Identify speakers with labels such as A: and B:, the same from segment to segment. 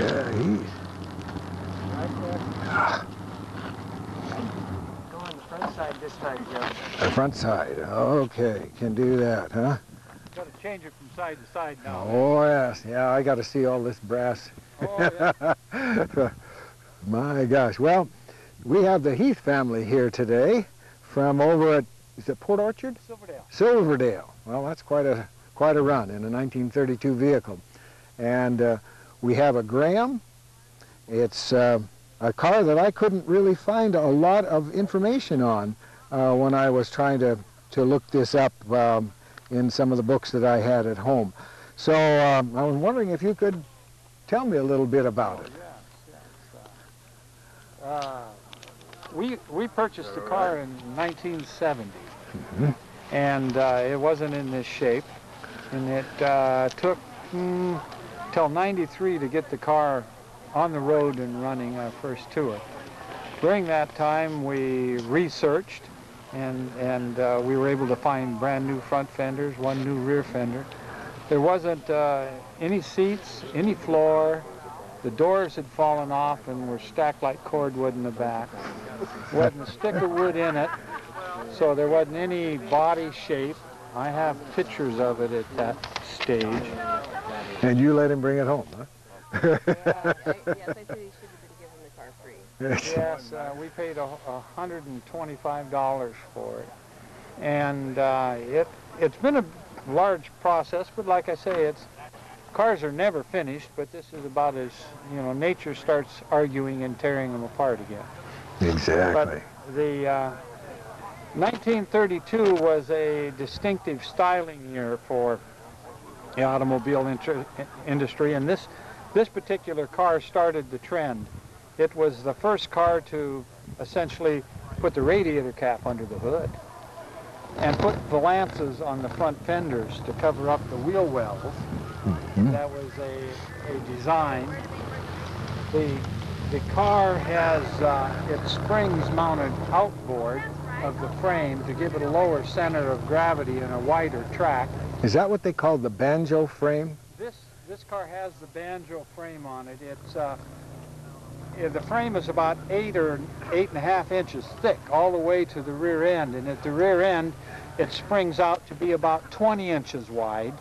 A: Yeah, he's...
B: Go on the front side this time, Joe.
A: The front side. Okay, can do that, huh?
B: Got to change it from side to side now.
A: Oh, yes. Yeah, I got to see all this brass.
B: Oh, yeah.
A: My gosh. Well, we have the Heath family here today from over at, is it Port Orchard?
B: Silverdale.
A: Silverdale. Well, that's quite a run in a 1932 vehicle. And we have a Graham. It's a car that I couldn't really find a lot of information on when I was trying to look this up in some of the books that I had at home. So I was wondering if you could tell me a little bit about it.
B: We purchased the car in 1970, and it wasn't in this shape, and it took till 93 to get the car on the road and running our first tour. During that time, we researched, and we were able to find brand new front fenders, one new rear fender. There wasn't any seats, any floor. The doors had fallen off and were stacked like cordwood in the back. Wasn't a stick of wood in it, so there wasn't any body shape. I have pictures of it at that stage.
A: And you let him bring it home, huh?
C: Yes, I said he should have been given the car free.
B: Yes, we paid $125 for it. And it's been a large process, but like I say, cars are never finished, but this is about as, nature starts arguing and tearing them apart again.
A: Exactly.
B: But the 1932 was a distinctive styling year for the automobile industry, and this particular car started the trend. It was the first car to essentially put the radiator cap under the hood and put valances on the front fenders to cover up the wheel wells. That was a design. The car has its springs mounted outboard of the frame to give it a lower center of gravity and a wider track.
A: Is that what they call the banjo frame?
B: This car has the banjo frame on it. It's the frame is about 8 or 8.5 inches thick all the way to the rear end, and at the rear end it springs out to be about 20 inches wide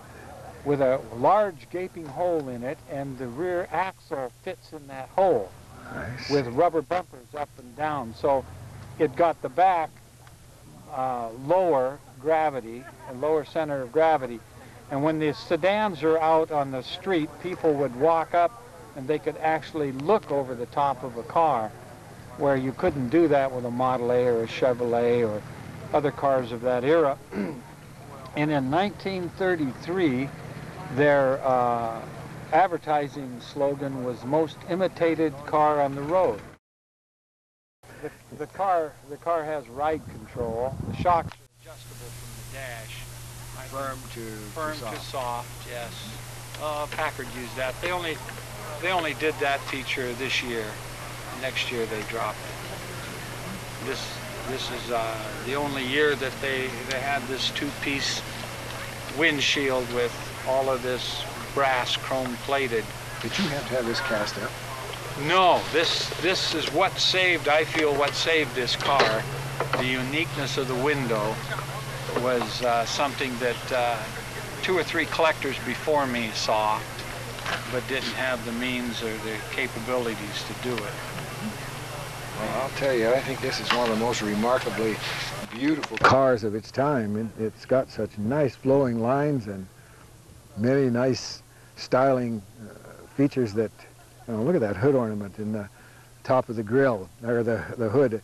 B: with a large gaping hole in it, and the rear axle fits in that hole with rubber bumpers up and down. So it got the back lower gravity and lower center of gravity. And when the sedans are out on the street, people would walk up and they could actually look over the top of a car, where you couldn't do that with a Model A or a Chevrolet or other cars of that era. And in 1933, their advertising slogan was "Most imitated car on the road." The car has ride control. The shocks are adjustable from the dash.
D: Firm to soft, yes. Packard used that. They only did that feature this year. Next year they dropped it. This is the only year that they had this two-piece windshield with all of this brass chrome plated.
A: Did you have to have this cast up?
D: No, this is what saved, I feel, what saved this car. The uniqueness of the window was something that 2 or 3 collectors before me saw, but didn't have the means or the capabilities to do it.
E: Well, I'll tell you, I think this is one of the most remarkably beautiful
A: cars of its time. It's got such nice flowing lines and many nice styling features that, look at that hood ornament in the top of the grill, or the hood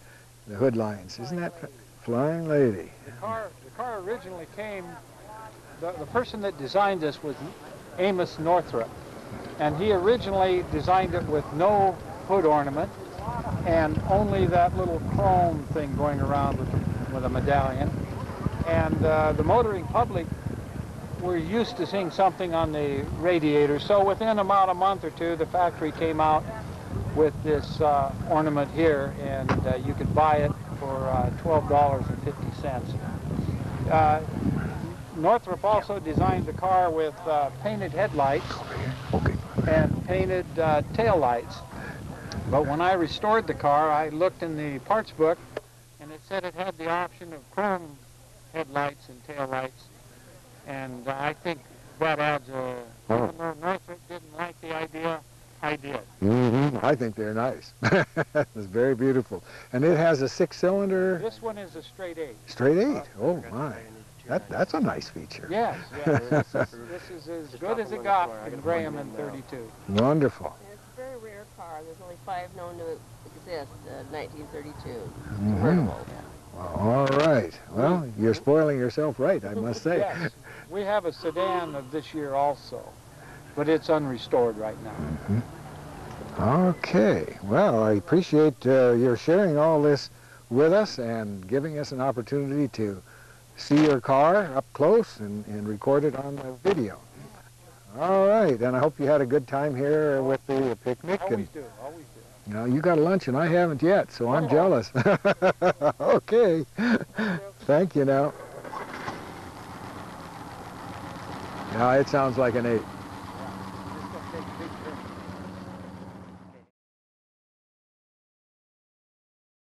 A: lines. Isn't that flying lady?
B: The car originally came, the person that designed this was Amos Northrop, and he originally designed it with no hood ornament and only that little chrome thing going around with a medallion. And the motoring public were used to seeing something on the radiator, so within about a month or two the factory came out with this ornament here, and you could buy it for $12.50. Northrop also designed the car with painted headlights and painted tail lights. But when I restored the car, I looked in the parts book, and it said it had the option of chrome headlights and tail lights. And I think that adds a, even though Northrop didn't like the idea, I did.
A: I think they're nice. It's very beautiful. And it has a 6-cylinder?
B: This one is a straight 8.
A: Straight 8? Oh, my. That's a nice feature.
B: Yes, this is as good as it got in Graham in 32.
A: Wonderful.
C: And it's a very rare car. There's only 5 known to exist, 1932.
A: Mhm.
C: Convertible.
A: Well, all right. Well, you're spoiling yourself right, I must say.
B: Yes, we have a sedan of this year also, but it's unrestored right now.
A: Okay. Well, I appreciate your sharing all this with us and giving us an opportunity to see your car up close and record it on the video. All right, and I hope you had a good time here with the picnic.
B: Always do, always do.
A: You know, you got lunch and I haven't yet, so I'm jealous. Okay. Thank you now. Now it sounds like an 8.